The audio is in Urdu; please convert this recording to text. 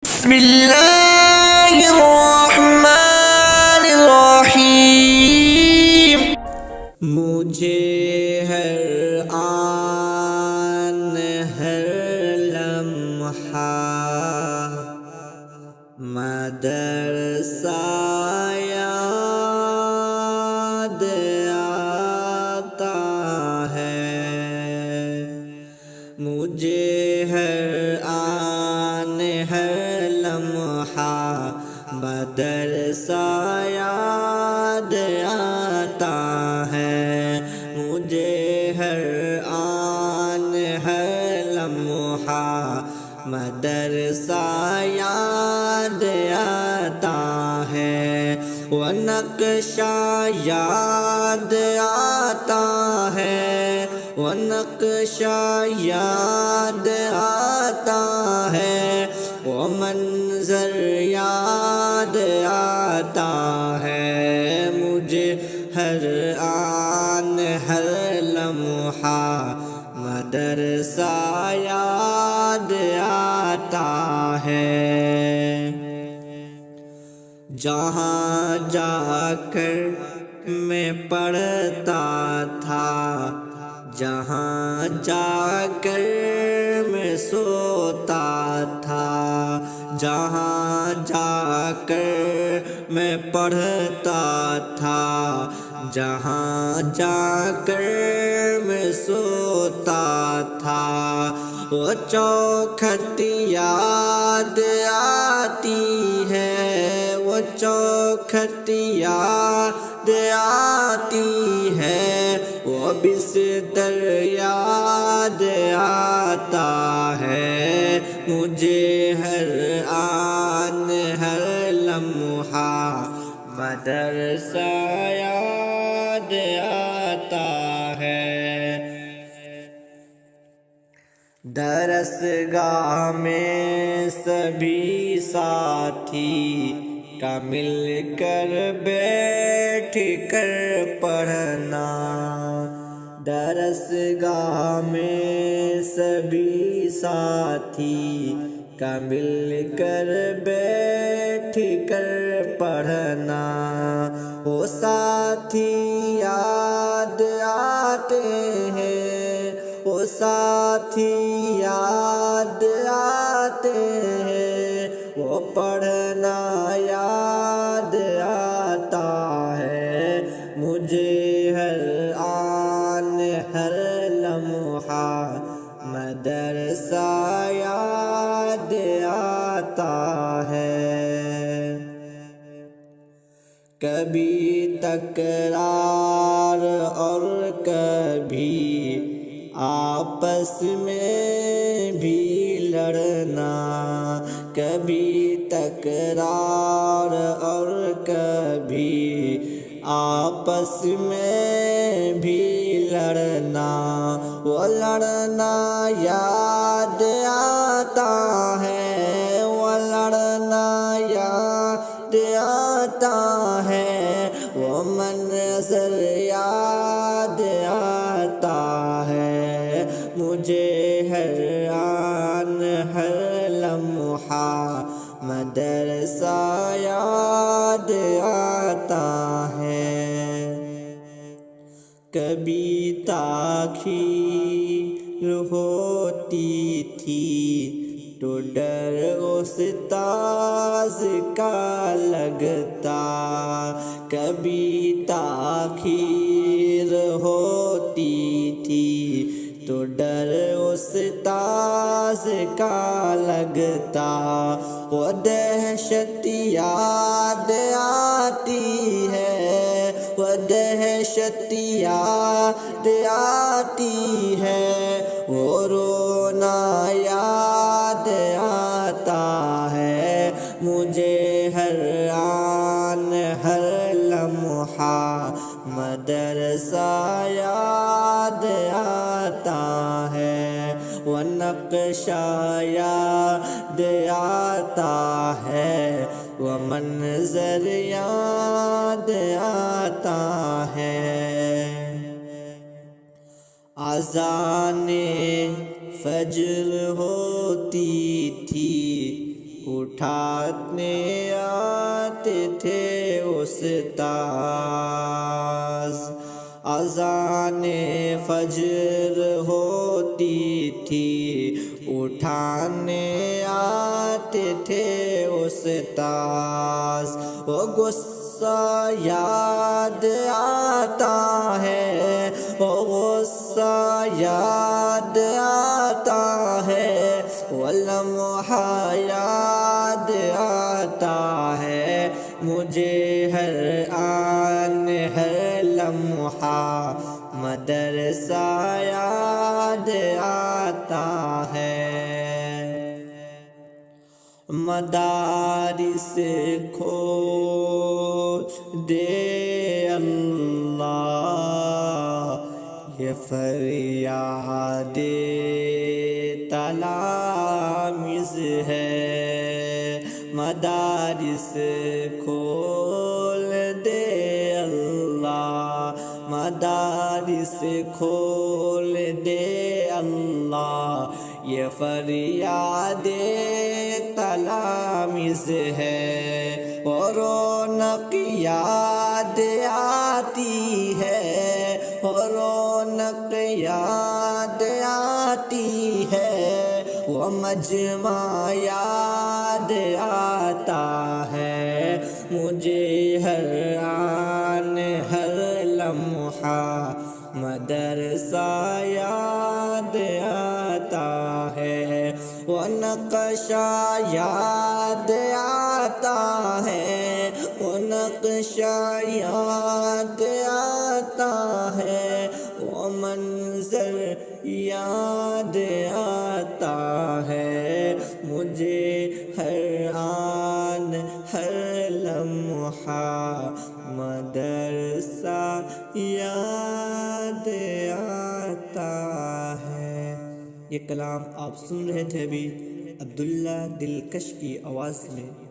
بسم اللہ الرحمن الرحیم۔ مجھے ہر آن ہر لمحہ مدرسہ یاد آتا ہے، مجھے ہر آن ہر لمحہ مدرسہ یاد آتا ہے، مجھے ہر آن ہر لمحہ مدرسہ یاد آتا ہے، وہ نقشہ یاد آتا ہے، وہ نقشہ یاد آتا ہے، وہ منظر یاد آتا ہے، مجھے ہر آن ہر لمحہ مدرسہ یاد آتا ہے۔ جہاں جا کر میں پڑھتا تھا، جہاں جا کر میں سوتا تھا، جہاں جا کر میں پڑھتا تھا، جہاں جا کر میں سوتا تھا، وہ چوکھٹ یاد آتی ہے، وہ چوکھٹ یاد آتی ہے، وہ بستر یاد آتا ہے، مجھے ہر آن ہر لمحہ مدرسہ یاد آتا ہے۔ درسگاہ میں سبھی ساتھی کا مل کر بیٹھ کر پڑھنا، درسگاہ میں سبھی ساتھی کا مل کر بیٹھ کر پڑھنا، وہ ساتھی یاد آتے ہیں، وہ ساتھی یاد آتے ہیں، وہ پڑھنا یاد آتا ہے، مجھے ہر آن ہر لمحہ مدرسہ یاد آتا ہے۔ کبھی تکرار اور کبھی آپس میں بھی لڑنا، کبھی تکرار اور کبھی آپس میں بھی لڑنا، وہ لڑنا یاد آتا ہے، وہ لڑنا یاد آتا ہے، وہ منظر یاد آتا ہے، مجھے ہر آن ہر لمحہ مدرسہ یاد آتا ہے۔ کبھی تاخیر ہوتی تھی تو ڈر استاذ کا لگتا، کبھی تاخیر ہوتی تھی تو ڈر استاذ کا لگتا، وہ دہشت یاد آتی ہے، وہ دہشت یاد آتی ہے، وہ رونا یاد آتا ہے، مجھے ہر آن ہر لمحہ مدرسہ یاد آتا ہے، وہ نقشہ یاد آتا ہے، وہ منظر یاد آتا ہے۔ اذان فجر ہوتی تھی، اٹھانے آتے تھے استاذ، اذان فجر ہوتی تھی اٹھانے آتے تھے استاذ، وہ غصہ یاد آتا ہے، وہ غصہ یاد آتا ہے، وہ لمحہ یاد آتا ہے، مجھے ہر آن ہر لمحہ مدرسہ یاد آتا ہے۔ مدارس کھول دے اللہ، یہ فریاد تلامذ ہے، مدارس کھول دے اللہ، مدارس کھول دے اللہ، یہ فریاد تلامذ ہے، وہ رونق یاد آتی ہے، وہ رونق یاد آتی ہے، وہ مجمع یاد آتا ہے، مجھے ہر آن ہر لمحہ مدرسہ یاد آتا ہے، وہ نقشہ یاد آتا ہے، وہ نقشہ یاد آتا ہے، وہ منظر یاد آتا ہے، مجھے ہر آن ہر لمحہ مدرسہ یاد آتا ہے۔ یہ کلام آپ سن رہے تھے ابھی عبداللہ دلکش کی آواز میں۔